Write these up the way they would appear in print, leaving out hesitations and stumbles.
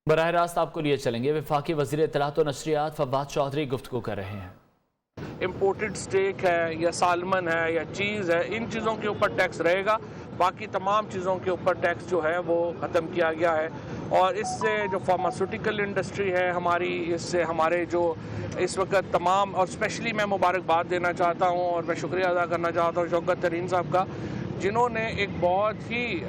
براہ راست آپ کو لیے چلیں گے۔ وفاقی وزیر اطلاعات و نشریات فواد چودھری گفتگو کر رہے ہیں۔ امپورٹڈ سٹیک ہے یا سالمن ہے یا چیز ہے، ان چیزوں کے اوپر ٹیکس رہے گا، باقی تمام چیزوں کے اوپر ٹیکس جو ہے وہ ختم کیا گیا ہے۔ اور اس سے جو فارماسیوٹیکل انڈسٹری ہے ہماری، اس سے ہمارے جو اس وقت تمام، اور اسپیشلی میں مبارکباد دینا چاہتا ہوں اور میں شکریہ ادا کرنا چاہتا ہوں شوکت ترین صاحب کا، جنہوں نے ایک بہت ہی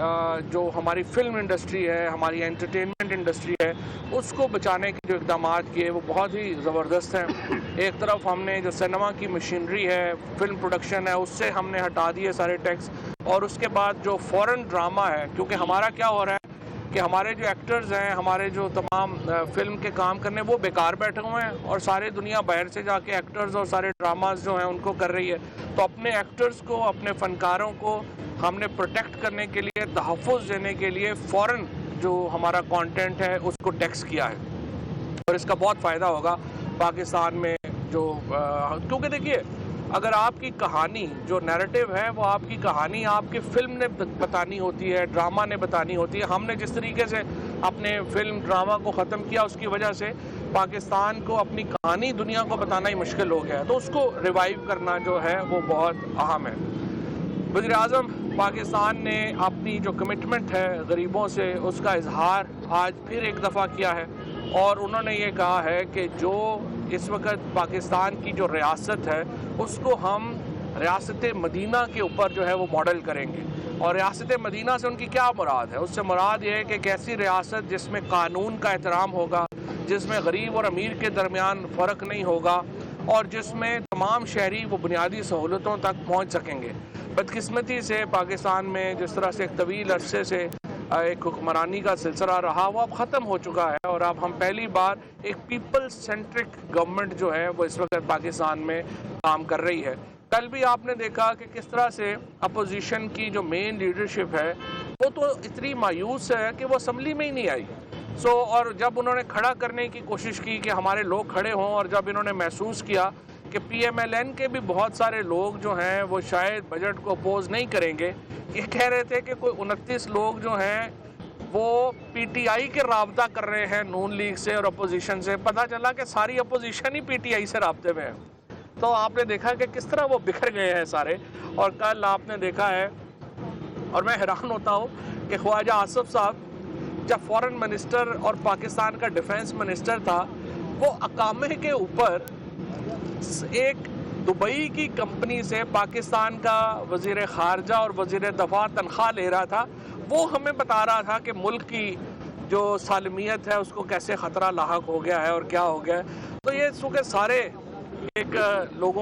جو ہماری فلم انڈسٹری ہے، ہماری انٹرٹینمنٹ انڈسٹری ہے، اس کو بچانے کے جو اقدامات کیے وہ بہت ہی زبردست ہیں۔ ایک طرف ہم نے جو سینما کی مشینری ہے، فلم پروڈکشن ہے، اس سے ہم نے ہٹا دیے سارے ٹیکس، اور اس کے بعد جو فورن ڈرامہ ہے، کیونکہ ہمارا کیا ہو رہا ہے کہ ہمارے جو ایکٹرز ہیں، ہمارے جو تمام فلم کے کام کرنے وہ بیکار بیٹھے ہوئے ہیں، اور سارے دنیا باہر سے جا کے ایکٹرز اور سارے ڈراماز جو ہیں ان کو کر رہی ہے۔ تو اپنے ایکٹرز کو، اپنے فنکاروں کو ہم نے پروٹیکٹ کرنے کے لیے، تحفظ دینے کے لیے فورن جو ہمارا کانٹینٹ ہے اس کو ٹیکس کیا ہے، اور اس کا بہت فائدہ ہوگا پاکستان میں۔ جو کیونکہ دیکھیے، اگر آپ کی کہانی جو نیریٹو ہے وہ آپ کی کہانی آپ کی فلم نے بتانی ہوتی ہے، ڈرامہ نے بتانی ہوتی ہے۔ ہم نے جس طریقے سے اپنے فلم ڈرامہ کو ختم کیا، اس کی وجہ سے پاکستان کو اپنی کہانی دنیا کو بتانا ہی مشکل ہو گیا ہے، تو اس کو ریوائیو کرنا جو ہے وہ بہت اہم ہے۔ وزیر اعظم پاکستان نے اپنی جو کمٹمنٹ ہے غریبوں سے، اس کا اظہار آج پھر ایک دفعہ کیا ہے، اور انہوں نے یہ کہا ہے کہ جو اس وقت پاکستان کی جو ریاست ہے اس کو ہم ریاست مدینہ کے اوپر جو ہے وہ ماڈل کریں گے۔ اور ریاست مدینہ سے ان کی کیا مراد ہے؟ اس سے مراد یہ ہے کہ ایک ایسی ریاست جس میں قانون کا احترام ہوگا، جس میں غریب اور امیر کے درمیان فرق نہیں ہوگا، اور جس میں تمام شہری وہ بنیادی سہولتوں تک پہنچ سکیں گے۔ بدقسمتی سے پاکستان میں جس طرح سے ایک طویل عرصے سے ایک حکمرانی کا سلسلہ رہا، وہ اب ختم ہو چکا ہے، اور اب ہم پہلی بار ایک پیپل سینٹرک گورنمنٹ جو ہے وہ اس وقت پاکستان میں کام کر رہی ہے۔ کل بھی آپ نے دیکھا کہ کس طرح سے اپوزیشن کی جو مین لیڈرشپ ہے وہ تو اتنی مایوس ہے کہ وہ اسمبلی میں ہی نہیں آئی۔ اور جب انہوں نے کھڑا کرنے کی کوشش کی کہ ہمارے لوگ کھڑے ہوں، اور جب انہوں نے محسوس کیا کہ پی ایم ایل این کے بھی بہت سارے لوگ جو ہیں وہ شاید بجٹ کو اپوز نہیں کریں گے، یہ کہہ رہے تھے کہ کوئی 29 لوگ جو ہیں وہ پی ٹی آئی کے رابطہ کر رہے ہیں نون لیگ سے اور اپوزیشن سے، پتہ چلا کہ ساری opposition he P T I سے رابطے میں ہے۔ تو آپ نے دیکھا کہ کس طرح وہ بکھر گئے ہیں سارے، اور کل آپ نے دیکھا ہے، اور میں حیران ہوتا ہوں کہ خواجہ آصف صاحب جب فورن منسٹر اور پاکستان کا ڈیفنس منسٹر تھا، وہ اقامے کے اوپر ایک دبئی کی کمپنی سے پاکستان کا وزیر خارجہ اور وزیر دفاع تنخواہ لے رہا تھا، وہ ہمیں بتا رہا تھا کہ ملک کی جو سالمیت ہے اس کو کیسے خطرہ لاحق ہو گیا ہے اور کیا ہو گیا ہے۔ تو یہ چونکہ سارے ایک لوگ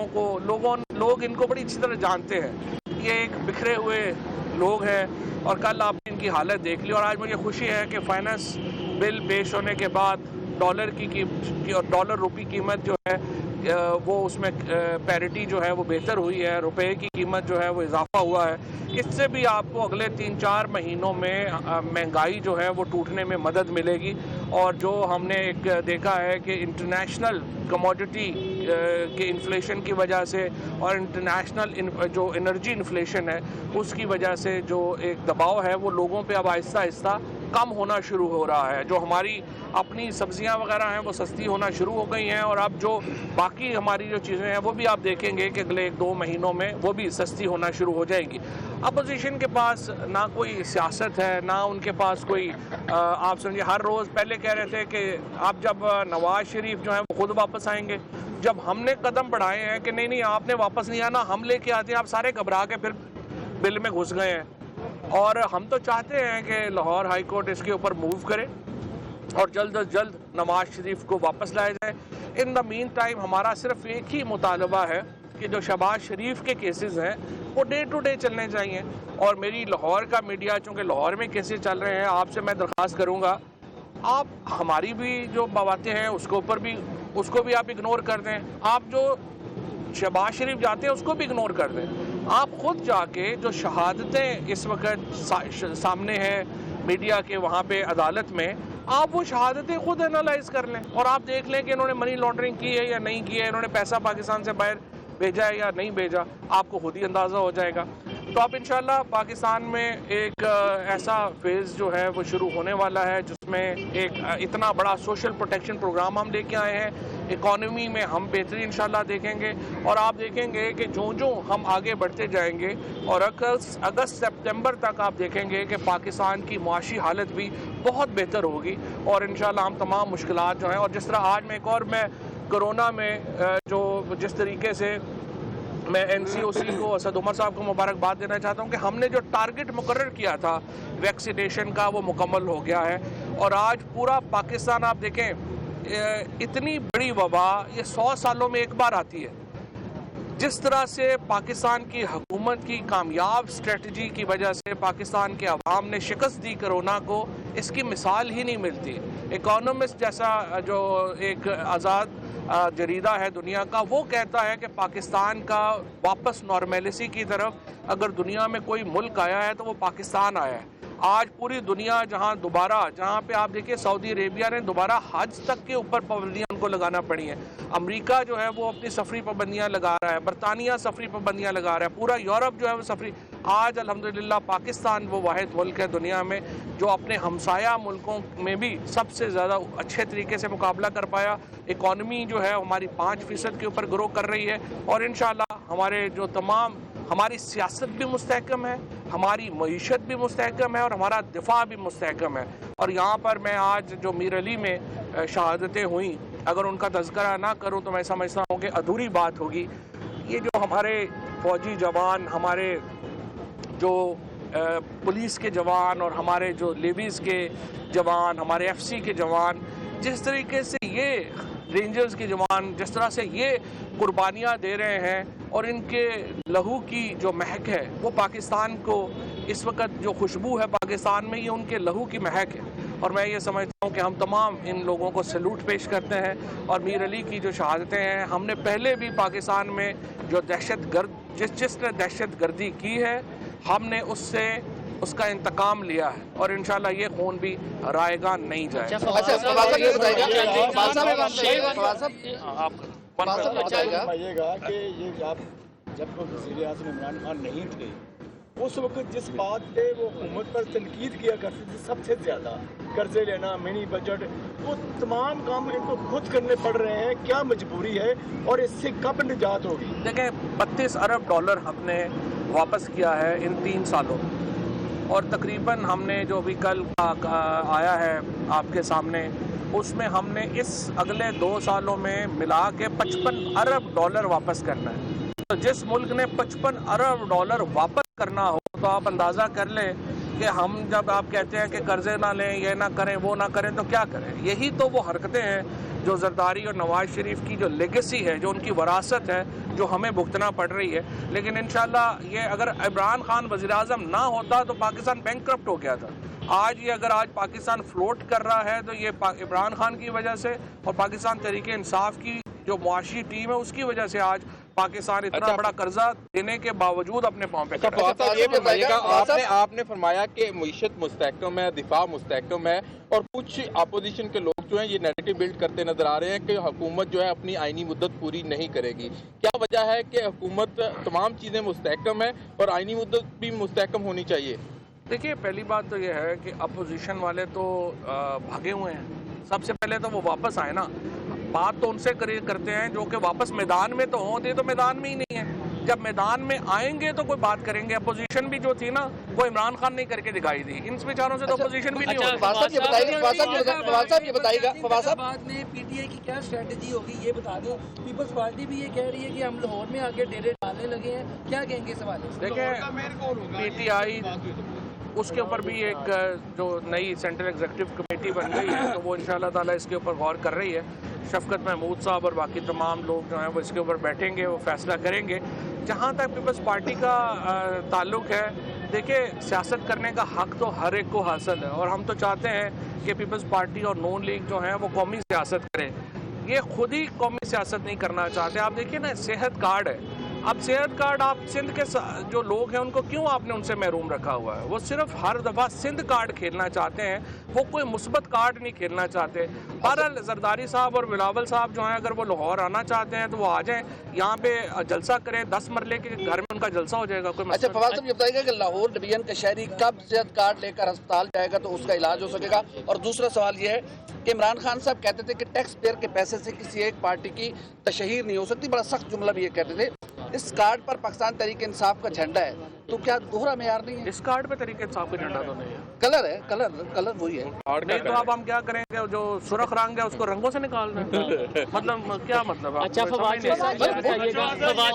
ان کو بڑی اچھی طرح جانتے ہیں، یہ ایک بکھرے ہوئے لوگ ہیں، اور کل آپ نے ان کی حالت دیکھ لی۔ اور آج مجھے خوشی ہے کہ فائنانس بل پیش ہونے کے بعد ڈالر روپی قیمت جو ہے وہ اس میں پیرٹی جو ہے وہ بہتر ہوئی ہے، روپے کی قیمت جو ہے وہ اضافہ ہوا ہے۔ اس سے بھی آپ کو اگلے 3-4 مہینوں میں مہنگائی جو ہے وہ ٹوٹنے میں مدد ملے گی، اور جو ہم نے ایک دیکھا ہے کہ انٹرنیشنل کموڈٹی کے انفلیشن کی وجہ سے اور انٹرنیشنل جو انرجی انفلیشن ہے اس کی وجہ سے جو ایک دباؤ ہے وہ لوگوں پہ اب آہستہ آہستہ کم ہونا شروع ہو رہا ہے۔ جو ہماری اپنی سبزیاں وغیرہ ہیں وہ سستی ہونا شروع ہو گئی ہیں، اور اب جو باقی ہماری جو چیزیں ہیں وہ بھی آپ دیکھیں گے کہ اگلے 1-2 مہینوں میں وہ بھی سستی ہونا شروع ہو جائیں گی۔ اپوزیشن کے پاس نہ کوئی سیاست ہے، نہ ان کے پاس کوئی آپ سمجھے، ہر روز پہلے کہہ رہے تھے کہ اب جب نواز شریف جو ہیں وہ خود واپس آئیں گے، جب ہم نے قدم بڑھائے ہیں کہ نہیں آپ نے واپس نہیں آنا، ہم لے کے آتے ہیں، آپ سارے گھبرا کے پھر بل میں گھس گئے ہیں۔ اور ہم تو چاہتے ہیں کہ لاہور ہائی کورٹ اس کے اوپر موو کرے اور جلد از جلد نواز شریف کو واپس لایا جائے۔ ان دا مین ٹائم ہمارا صرف ایک ہی مطالبہ ہے کہ جو شہباز شریف کے کیسز ہیں وہ ڈے ٹو ڈے چلنے چاہیے، اور میری لاہور کا میڈیا، چونکہ لاہور میں کیسز چل رہے ہیں، آپ سے میں درخواست کروں گا آپ ہماری بھی جو باتیں ہیں اس کو بھی آپ اگنور کر دیں، آپ جو شہباز شریف جاتے ہیں اس کو بھی اگنور کر دیں، آپ خود جا کے جو شہادتیں اس وقت سامنے ہیں میڈیا کے وہاں پہ عدالت میں، آپ وہ شہادتیں خود انالائز کر لیں، اور آپ دیکھ لیں کہ انہوں نے منی لانڈرنگ کی ہے یا نہیں کی ہے، انہوں نے پیسہ پاکستان سے باہر بھیجا ہے یا نہیں بھیجا، آپ کو خود ہی اندازہ ہو جائے گا۔ تو اب انشاءاللہ پاکستان میں ایک ایسا فیز جو ہے وہ شروع ہونے والا ہے جس میں ایک اتنا بڑا سوشل پروٹیکشن پروگرام ہم لے کے آئے ہیں. اکانومی میں ہم بہتری انشاءاللہ دیکھیں گے اور آپ دیکھیں گے کہ جو ہم آگے بڑھتے جائیں گے اور اگست سپتمبر تک آپ دیکھیں گے کہ پاکستان کی معاشی حالت بھی بہت بہتر ہوگی اور انشاءاللہ ہم تمام مشکلات جو ہیں اور جس طرح آج میں کرونا میں جو جس طریقے سے میں NCOC کو اسد عمر صاحب کو مبارکباد دینا چاہتا ہوں کہ ہم نے جو ٹارگٹ مقرر کیا تھا ویکسینیشن کا وہ مکمل ہو گیا ہے اور آج پورا پاکستان آپ دیکھیں اتنی بڑی وبا یہ 100 سالوں میں ایک بار آتی ہے. جس طرح سے پاکستان کی حکومت کی کامیاب اسٹریٹجی کی وجہ سے پاکستان کے عوام نے شکست دی کرونا کو, اس کی مثال ہی نہیں ملتی. اکانومسٹ جیسا جو ایک آزاد جریدہ ہے دنیا کا, وہ کہتا ہے کہ پاکستان کا واپس نارمیلسی کی طرف اگر دنیا میں کوئی ملک آیا ہے تو وہ پاکستان آیا ہے. آج پوری دنیا جہاں پہ آپ دیکھیں سعودی عربیہ نے دوبارہ حج تک کے اوپر پابندیاں ان کو لگانا پڑی ہیں. امریکہ جو ہے وہ اپنی سفری پابندیاں لگا رہا ہے, برطانیہ سفری پابندیاں لگا رہا ہے, پورا یورپ جو ہے وہ سفری. آج الحمدللہ پاکستان وہ واحد ملک ہے دنیا میں جو اپنے ہمسایہ ملکوں میں بھی سب سے زیادہ اچھے طریقے سے مقابلہ کر پایا. اکانومی جو ہے ہماری 5% کے اوپر گرو کر رہی ہے اور انشاءاللہ ہماری سیاست بھی مستحکم ہے, ہماری معیشت بھی مستحکم ہے اور ہمارا دفاع بھی مستحکم ہے. اور یہاں پر میں آج جو میر علی میں شہادتیں ہوئیں, اگر ان کا تذکرہ نہ کروں تو میں سمجھتا ہوں کہ ادھوری بات ہوگی. یہ جو ہمارے فوجی جوان, ہمارے جو پولیس کے جوان اور ہمارے جو لیویز کے جوان, ہمارے FC کے جوان, جس طریقے سے یہ رینجرز کے جوان جس طرح سے یہ قربانیاں دے رہے ہیں اور ان کے لہو کی جو مہک ہے وہ پاکستان کو اس وقت جو خوشبو ہے پاکستان میں, یہ ان کے لہو کی مہک ہے. اور میں یہ سمجھتا ہوں کہ ہم تمام ان لوگوں کو سلوٹ پیش کرتے ہیں. اور میر علی کی جو شہادتیں ہیں, ہم نے پہلے بھی پاکستان میں جو جس نے دہشت گردی کی ہے ہم نے اس کا انتقام لیا ہے اور انشاءاللہ یہ خون بھی رائے گا نہیں جائے. جب وزیر اعظم عمران خان نہیں تھے اس وقت جس بات پہ وہ حکومت پر تنقید کیا کرتے تھے سب سے زیادہ قرضے لینا, منی بجٹ, وہ تمام کام ان کو خود کرنے پڑ رہے ہیں. کیا مجبوری ہے اور اس سے کب نجات ہوگی؟ دیکھیں $32 ارب ہم نے واپس کیا ہے ان 3 سالوں میں اور تقریباً ہم نے جو بھی کل آیا ہے آپ کے سامنے اس میں ہم نے اس اگلے 2 سالوں میں ملا کے $55 ارب واپس کرنا ہے. تو جس ملک نے $55 ارب واپس کرنا ہو تو آپ اندازہ کر لیں کہ ہم جب آپ کہتے ہیں کہ قرضے نہ لیں, یہ نہ کریں, وہ نہ کریں, تو کیا کریں. یہی تو وہ حرکتیں ہیں جو زرداری اور نواز شریف کی جو لیگیسی ہے, جو ان کی وراثت ہے, جو ہمیں بھگتنا پڑ رہی ہے. لیکن انشاءاللہ یہ اگر عمران خان وزیر اعظم نہ ہوتا تو پاکستان بینکرپٹ ہو گیا تھا. آج پاکستان فلوٹ کر رہا ہے تو یہ عمران خان کی وجہ سے اور پاکستان تحریک انصاف کی جو معاشی ٹیم ہے اس کی وجہ سے آج پاکستان اتنا بڑا قرضہ دینے کے باوجود اپنے پاؤں پہ کھڑا ہے. یہ بتائیے گا, آپ نے فرمایا کہ معیشت مستحکم ہے, دفاع مستحکم ہے, اور کچھ اپوزیشن کے لوگ جو ہیں یہ نیریٹو بلڈ کرتے نظر آ رہے ہیں کہ حکومت جو ہے اپنی آئینی مدت پوری نہیں کرے گی. کیا وجہ ہے کہ حکومت تمام چیزیں مستحکم ہے اور آئینی مدت بھی مستحکم ہونی چاہیے؟ دیکھیے پہلی بات تو یہ ہے کہ اپوزیشن والے تو بھاگے ہوئے ہیں. سب سے پہلے تو وہ واپس آئے نا. بات تو ان سے کرتے ہیں جو کہ واپس میدان میں تو ہوں, تو میدان میں ہی نہیں ہے. جب میدان میں آئیں گے تو کوئی بات کریں گے. اپوزیشن بھی جو تھی نا وہ عمران خان نے کر کے دکھائی دی. ان بیچاروں سے تو اپوزیشن بھی نہیں ہوتی. بعد میں PTI کی کیا اسٹریٹجی ہوگی یہ بتا دیں. پیپلز پارٹی بھی یہ کہہ رہی ہے کہ ہم لاہور میں آگے ڈیرے ڈالنے لگے ہیں, کیا کہیں گے اس حوالے سے؟ دیکھیں PTI اس کے اوپر بھی ایک جو نئی سینٹرل ایگزیکٹو کمیٹی بن گئی ہے تو وہ انشاءاللہ تعالیٰ اس کے اوپر غور کر رہی ہے. شفقت محمود صاحب اور باقی تمام لوگ جو ہیں وہ اس کے اوپر بیٹھیں گے, وہ فیصلہ کریں گے. جہاں تک پیپلز پارٹی کا تعلق ہے, دیکھیں سیاست کرنے کا حق تو ہر ایک کو حاصل ہے اور ہم تو چاہتے ہیں کہ پیپلز پارٹی اور نون لیگ جو ہیں وہ قومی سیاست کریں. یہ خود ہی قومی سیاست نہیں کرنا چاہتے. آپ دیکھیے نا, صحت کارڈ ہے, اب صحت کارڈ آپ سندھ کے جو لوگ ہیں ان کو کیوں آپ نے ان سے محروم رکھا ہوا ہے؟ وہ صرف ہر دفعہ سندھ کارڈ کھیلنا چاہتے ہیں، وہ کوئی مثبت کارڈ نہیں کھیلنا چاہتے۔ بہرحال زرداری صاحب اور بلاول صاحب جو ہیں اگر وہ لاہور آنا چاہتے ہیں تو وہ آ جائیں، یہاں پہ جلسہ کریں، 10 مرلے کے گھر میں ان کا جلسہ ہو جائے گا، کوئی اچھا مسئلہ فواد صاحب یہ بتائیے گا کہ لاہور ڈویژن کا شہری کب صحت کارڈ لے کر ہسپتال جائے گا تو اس کا علاج ہو سکے گا؟ اور دوسرا سوال یہ ہے کہ عمران خان صاحب کہتے تھے کہ ٹیکس پیئر کے پیسے سے کسی ایک پارٹی کی تشہیر نہیں ہو سکتی، بڑا سخت جملہ بھی یہ کہتے تھے۔ اس کارڈ پر پاکستان تحریک انصاف کا جھنڈا ہے تو کیا دوہرا معیار نہیں ہے؟ اس کارڈ پہ طریقے انصاف کا جھنڈا تو نہیں ہے، کلر ہے، کلر وہی ہے۔ نہیں تو اب ہم کیا کریں گے؟ جو سرخ رنگ ہے اس کو رنگوں سے نکال دیں، مطلب کیا مطلب؟ اچھا فواد شاہی صاحب یہ بتائیے گا فواد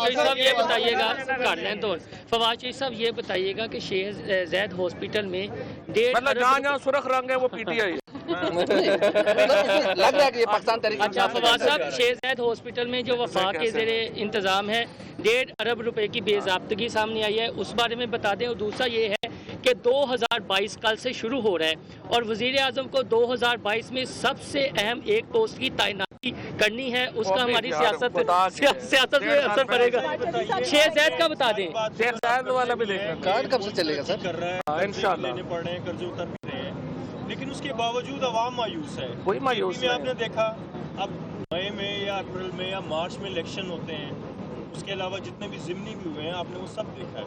شاہی صاحب یہ بتائیے گا کہ شیخ زید ہاسپٹل میں مطلب جہاں سرخ رنگ ہے وہ پی ٹی آئی ہے۔ لگ رہا ہے کہ یہ پاکستان تحریک اچھا فواد صاحب شیخ زید ہاسپٹل میں جو وفاق کے زیر انتظام ہے 1.5 ارب روپے کی بے ضابطگی سامنے آئی ہے، اس بارے میں بتا دیں۔ اور دوسرا یہ ہے کہ 2022 کل سے شروع ہو رہا ہے اور وزیر اعظم کو 2022 میں سب سے اہم ایک پوسٹ کی تعیناتی کرنی ہے، اس کا ہماری سیاست میں اثر پڑے گا۔ شیخ زید کا بتا دیں، شیخ زید والا بھی دیکھیں کارڈ کب سے چلے گا سر؟ انشاءاللہ۔ لیکن اس کے باوجود عوام مایوس ہے۔ کوئی مایوس میں آپ نہیں نے دیکھا اب مئی میں یا اپریل میں یا مارچ میں الیکشن ہوتے ہیں، اس کے علاوہ جتنے بھی ضمنی بھی ہوئے ہیں آپ نے وہ سب دیکھا ہے۔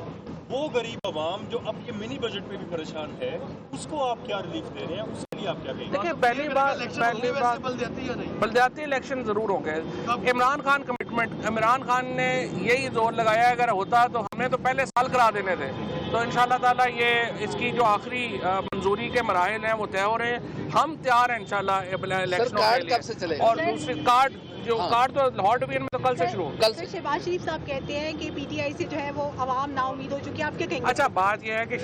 وہ غریب عوام جو اب یہ منی بجٹ پہ بھی پریشان ہے، اس کو آپ کیا ریلیف دے رہے ہیں؟ اس کے لیے آپ کیا کہیں گے؟ دیکھیں پہلی بات بلدیاتی الیکشن ضرور ہوں گے۔ عمران خان کمٹمنٹ، عمران خان نے یہی زور لگایا اگر ہوتا تو ہمیں تو پہلے سال کرا دینے تھے، تو انشاءاللہ تعالیٰ یہ اس کی جو آخری منظوری کے مراحل ہیں وہ طے ہو رہے ہیں، ہم تیار ہیں انشاءاللہ الیکشنوں کے لیے۔ اور دوسری کارڈ تو لاہور ڈویژن میں تو کل سے شروع ہو۔ شہباز شریف صاحب کہتے ہیں کہ پی ٹی آئی سے جو ہے وہ عوام نا امید ہو چکی ہے، آپ کیا کہیں گے؟ اچھا بات یہ ہے کہ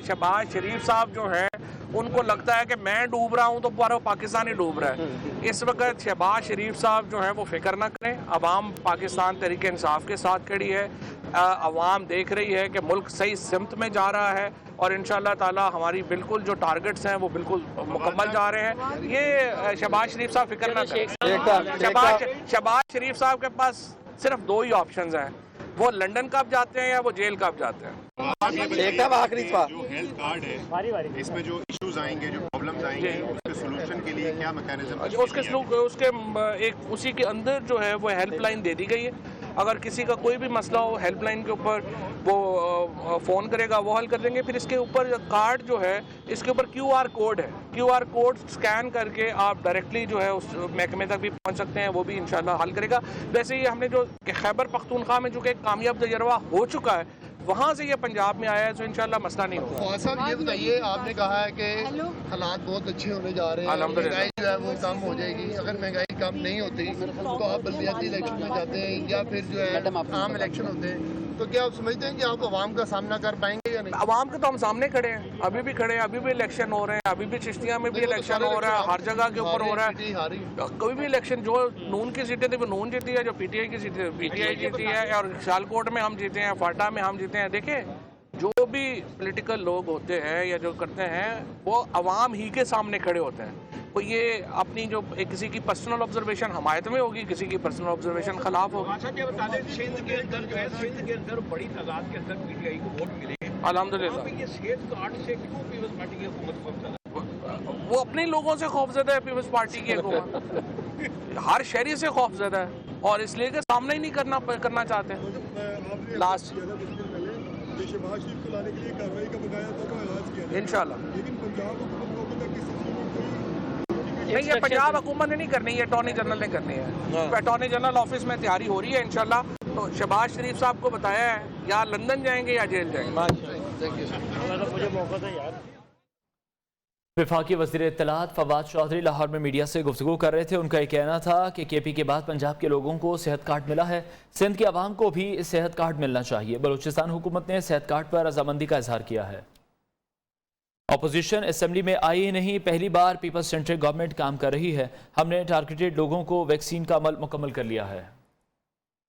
شہباز شریف صاحب جو ہیں ان کو لگتا ہے کہ میں ڈوب رہا ہوں تو پورا پاکستان ہی ڈوب رہا ہے۔ اس وقت شہباز شریف صاحب جو ہیں وہ فکر نہ کریں، عوام پاکستان تحریک انصاف کے ساتھ کھڑی ہے، عوام دیکھ رہی ہے کہ ملک صحیح سمت میں جا رہا ہے اور انشاءاللہ تعالی ہماری بالکل جو ٹارگٹس ہیں وہ بالکل مکمل جا رہے ہیں۔ یہ شہباز شریف صاحب فکر نہ کریں۔ شہباز شریف صاحب کے پاس صرف 2 ہی آپشنز ہیں، وہ لندن کب جاتے ہیں یا وہ جیل کب جاتے ہیں۔ آخری جو ہیلتھ کارڈ ہے اس میں جو ایشوز آئیں گے، جو پرابلمز آئیں گے، اس کے سولوشن کے لیے کیا میکینزم؟ اسی کے اندر جو ہے وہ ہیلپ لائن دے دی گئی ہے، اگر کسی کا کوئی بھی مسئلہ ہو ہیلپ لائن کے اوپر وہ فون کرے گا، وہ حل کر دیں گے۔ پھر اس کے اوپر کارڈ جو ہے اس کے اوپر QR کوڈ ہے، QR کوڈ سکین کر کے آپ ڈائریکٹلی جو ہے اس محکمے تک بھی پہنچ سکتے ہیں، وہ بھی انشاءاللہ حل کرے گا۔ ویسے ہی ہم نے جو خیبر پختونخوا میں جو کہ ایک کامیاب تجربہ ہو چکا ہے، وہاں سے یہ پنجاب میں آیا ہے، تو انشاءاللہ مسئلہ نہیں ہوگا۔ فواد صاحب یہ بتائیے، آپ نے کہا ہے کہ حالات بہت اچھے ہونے جا رہے ہیں، مہنگائی جو ہے وہ کم ہو جائے گی، اگر مہنگائی کم نہیں ہوتی تو آپ بلدیاتی الیکشن میں جاتے ہیں یا پھر جو ہے عام الیکشن ہوتے ہیں، تو کیا آپ سمجھتے ہیں کہ آپ عوام کا سامنا کر پائیں گے یا نہیں؟ عوام کے تو ہم سامنے کھڑے ہیں، ابھی بھی کھڑے ہیں، ابھی بھی الیکشن ہو رہے ہیں، ابھی بھی چشتیاں میں بھی الیکشن ہو رہا ہے، ہر جگہ کے اوپر ہو رہا ہے۔ کوئی بھی الیکشن جو نون کی سیٹیں تھی وہ نون جیتی ہے، جو پی ٹی آئی کی سیٹیں پی ٹی آئی جیتی ہے، اور سیالکوٹ میں ہم جیتے ہیں، فاٹا میں ہم جیتے ہیں۔ دیکھیں جو بھی پولیٹیکل لوگ ہوتے ہیں یا جو کرتے ہیں وہ عوام ہی کے سامنے کھڑے ہوتے ہیں، تو یہ اپنی جو کسی کی پرسنل آبزرویشن حمایت میں ہوگی، کسی کی پرسنل آبزرویشن خلاف ہوگی۔ سندھ کے اندر جو ہے سندھ کے اندر بڑی تعداد کے اندر پی ٹی آئی کو ووٹ ملے ہیں، الحمدللہ۔ یہ صحت کارڈ سے کیوں پیپلز پارٹی کی حکومت کو؟ وہ اپنے لوگوں سے خوفزدہ ہے، پیپلز پارٹی کی حکومت ہر شہری سے خوفزدہ ہے اور اس لیے کہ سامنا ہی نہیں کرنا چاہتے۔ لاسٹ شہباز شریف کو لانے کے لیے کارروائی کا بتایا تھا تو آغاز کیا انشاءاللہ، لیکن پنجاب حکومت کو ابھی تک کسی چیز نہیں، یہ پنجاب حکومت نے نہیں کرنی ہے، اٹارنی جنرل نے کرنی ہے۔ اٹارنی جنرل آفس میں تیاری ہو رہی ہے انشاءاللہ، تو شہباز شریف صاحب کو بتایا ہے یا لندن جائیں گے یا جیل جائیں گے۔ مجھے موقع تھا یار۔ وفاقی وزیر اطلاعات فواد چودھری لاہور میں میڈیا سے گفتگو کر رہے تھے۔ ان کا یہ کہنا تھا کہ کے پی کے بعد پنجاب کے لوگوں کو صحت کارڈ ملا ہے، سندھ کے عوام کو بھی صحت کارڈ ملنا چاہیے۔ بلوچستان حکومت نے صحت کارڈ پر رضامندی کا اظہار کیا ہے۔ اپوزیشن اسمبلی میں آئی ہی نہیں، پہلی بار پیپلز سینٹرل گورنمنٹ کام کر رہی ہے، ہم نے ٹارگیٹڈ لوگوں کو ویکسین کا عمل مکمل کر لیا ہے۔